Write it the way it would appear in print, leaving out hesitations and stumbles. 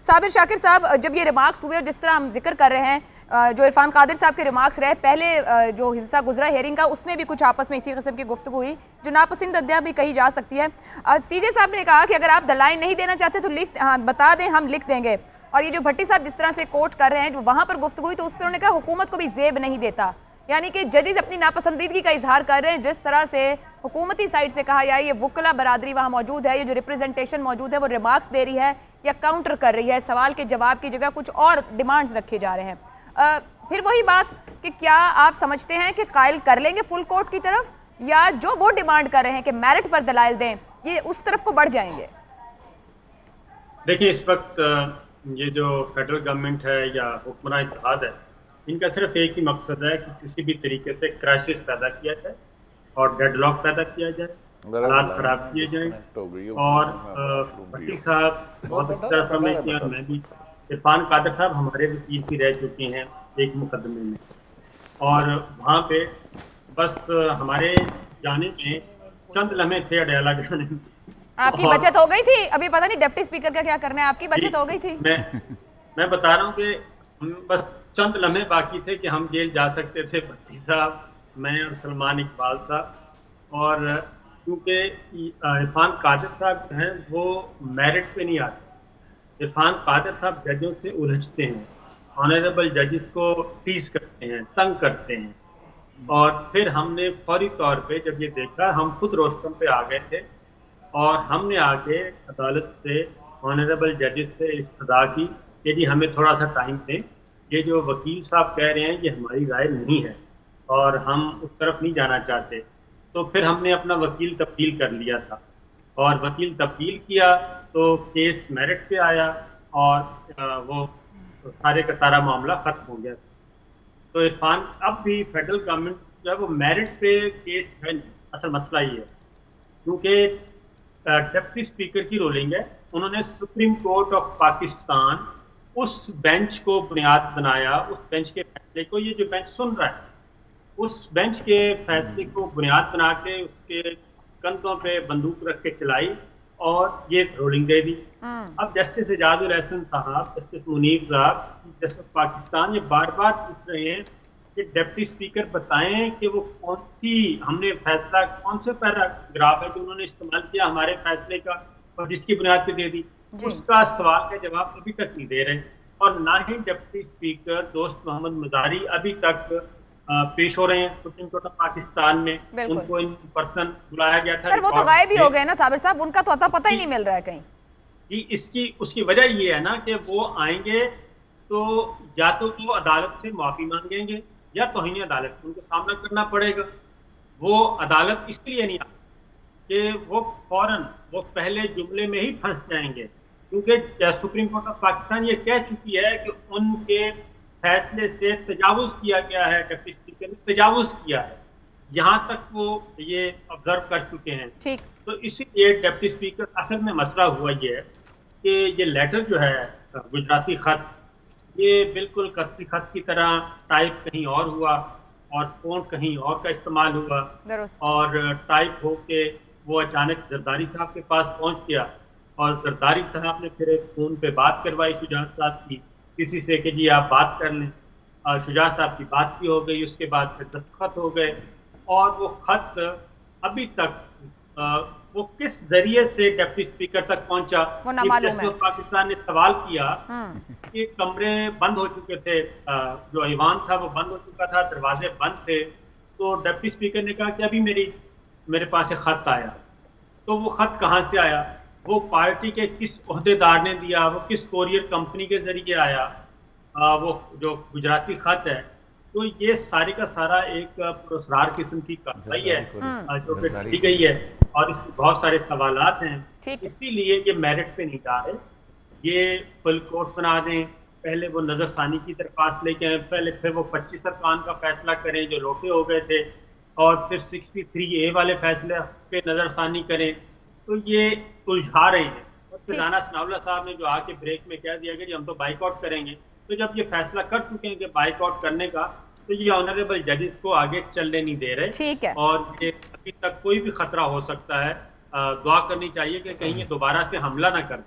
साबिर शाकिर साहब, जब ये रिमार्क्स हुए और जिस तरह हम जिक्र कर रहे हैं जो इरफान कादिर साहब के रिमार्क्स रहे, पहले जो हिस्सा गुजरा हेयरिंग का उसमें भी कुछ आपस में इसी किस्म की गुफ्तगू हुई जो नापसंदीदा भी कही जा सकती है। सीजे साहब ने कहा कि अगर आप दलाइल नहीं देना चाहते तो बता दें, हम लिख देंगे। और ये जो भट्टी साहब जिस तरह से कोट कर रहे हैं, जो वहां पर गुफ्तगू हुई तो उस पर उन्होंने कहा हुकूमत को भी जेब नहीं देता, यानी कि जजेस अपनी नापसंदीदगी का इजहार कर रहे हैं। जिस तरह से हुकूमती साइड से कहा जाए ये वुकला बरादरी वहाँ मौजूद है, ये जो रिप्रेजेंटेशन मौजूद है वो रिमार्क्स दे रही है या काउंटर कर रही है, सवाल के जवाब की जगह कुछ और डिमांड्स रखे जा रहे हैं। फिर वही बात कि क्या आप समझते हैं कि कायल कर लेंगे फुल कोर्ट की तरफ, या जो वो डिमांड कर रहे हैं कि मेरिट पर दलाइल दें, ये उस तरफ को बढ़ जाएंगे? देखिए, इस वक्त ये जो फेडरल गवर्नमेंट है या हुक्मरान इत्तेहाद है, इनका सिर्फ एक ही मकसद है कि किसी भी तरीके से क्राइसिस पैदा किया जाए और डेडलॉक पैदा किया जाए, हालात खराब किए जाए। और भट्टी साहब बहुत अच्छी तरह समझते हैं, मैं भी। इरफान कादिर साहब हमारे वकील भी रह चुके हैं एक मुकदमे में, और वहाँ पे बस हमारे जाने में चंद लम्हे थे अडयाला जाने में। आपकी बचत हो गई थी, अभी पता नहीं डिप्टी स्पीकर का क्या करना है, आपकी बचत हो गई थी। मैं बता रहा हूँ कि बस चंद लम्हे बाकी थे कि हम जेल जा सकते थे, भट्टी साहब, मैं और सलमान इकबाल साहब। और क्योंकि इरफान कादिर साहब हैं वो मेरिट पे नहीं आते, इरफान कादिर साहब जजों से उलझते हैं, ऑनरेबल जजेस को टीज करते हैं, तंग करते हैं। और फिर हमने फौरी तौर पे जब ये देखा, हम खुद रोस्टम पे आ गए थे और हमने आके अदालत से, ऑनरेबल जजेस से इस्तदा की कि जी हमें थोड़ा सा टाइम दें, ये जो वकील साहब कह रहे हैं ये हमारी राय नहीं है और हम उस तरफ नहीं जाना चाहते। तो फिर हमने अपना वकील तब्दील कर लिया था, और वकील तब्दील किया तो केस मेरिट पे आया और वो सारे का सारा मामला ख़त्म हो गया। तो इरफान, अब भी फेडरल गवर्नमेंट जो है वो मेरिट पे केस है नहीं, असल मसला ये है क्योंकि डिप्टी स्पीकर की रूलिंग है, उन्होंने सुप्रीम कोर्ट ऑफ पाकिस्तान उस बेंच को बुनियाद बनाया, उस बेंच के फैसले को, ये जो बेंच सुन रहा है उस बेंच के फैसले को बुनियाद बना के उसके कंधों पे बंदूक रख के चलाई और ये रूलिंग दे दी। अब जस्टिस एजाजुल एहसन साहब, जस्टिस मुनीर साहब, जस्टिस पाकिस्तान ये बार बार पूछ रहे हैं कि डिप्टी स्पीकर बताएं कि वो कौन सी, हमने फैसला कौन से पैराग्राफ है जो उन्होंने इस्तेमाल किया हमारे फैसले का और जिसकी बुनियाद पे दे दी। उसका सवाल का जवाब अभी तक नहीं दे रहे, और ना ही डिप्टी स्पीकर दोस्त मोहम्मद मुजारी अभी तक पेश हो रहे हैं सुप्रीम कोर्ट ऑफ पाकिस्तान में। उनको इन पर्सन बुलाया गया था, वो तो गायब ही हो गए ना साबिर साहब, उनका तो अता पता ही नहीं मिल रहा है कहीं। जी, उसकी वजह ये है ना कि वो आएंगे तो या तो वो अदालत से माफी मांगेंगे या तौहीन अदालत उनको सामना करना पड़ेगा। वो अदालत इसलिए नहीं आती कि वो फौरन वो पहले जुमले में ही फंस जाएंगे, क्योंकि सुप्रीम कोर्ट ऑफ पाकिस्तान ये कह चुकी है कि उनके फैसले से तजावुज किया गया है, डिप्टी स्पीकर ने तजावुज किया है, यहाँ तक वो ये ऑब्जर्व कर चुके हैं। ठीक। तो इसीलिए डिप्टी स्पीकर, असल में मसला हुआ ये है कि ये लेटर जो है गुजराती खत, ये बिल्कुल कत्ती खत की तरह टाइप कहीं और हुआ और फोन कहीं और का इस्तेमाल हुआ, और टाइप होके वो अचानक जरदारी साहब के पास पहुंच गया और जरदारी साहब ने फिर एक फोन पे बात करवाई शुजात साहब की किसी से कि जी आप बात कर लें। शुजात साहब की बात भी हो गई, उसके बाद फिर दस्तखत हो गए, और वो खत अभी तक वो किस जरिए से डिप्टी स्पीकर तक पहुंचा, पाकिस्तान ने सवाल किया कि कमरे बंद हो चुके थे, जो ईवान था वो बंद हो चुका था, दरवाजे बंद थे। तो डिप्टी स्पीकर ने कहा कि अभी मेरे पास एक खत आया। तो वो खत कहाँ से आया, वो पार्टी के किस ओहदेदार ने दिया, वो किस कोरियर कंपनी के जरिए आया, वो जो गुजराती खत है। तो ये सारी का सारा एक पुरस्कार किस्म की कार्रवाई है जो कि की गई है, और इसमें बहुत सारे सवालात हैं, इसीलिए ये मेरिट पे नहीं जा रहे। ये फुल कोर्ट बना दें, पहले वो नजरसानी की दरख्वास्त लेके आए, पहले फिर वो 25 अरकान का फैसला करें जो लोटे हो गए थे, और फिर 63A वाले फैसले पे नजरसानी करें। तो ये उलझा रहे हैं। और फिर राना सनाउल्लाह साहब ने जो आके ब्रेक में कह दिया कि हम तो बाइकआउट करेंगे। तो जब ये फैसला कर चुके हैं कि बाइकआउट करने का, तो ये ऑनरेबल जजेस को आगे चलने नहीं दे रहे। ठीक है। और ये अभी तक कोई भी खतरा हो सकता है, दुआ करनी चाहिए कि कहीं ये दोबारा से हमला ना कर दें।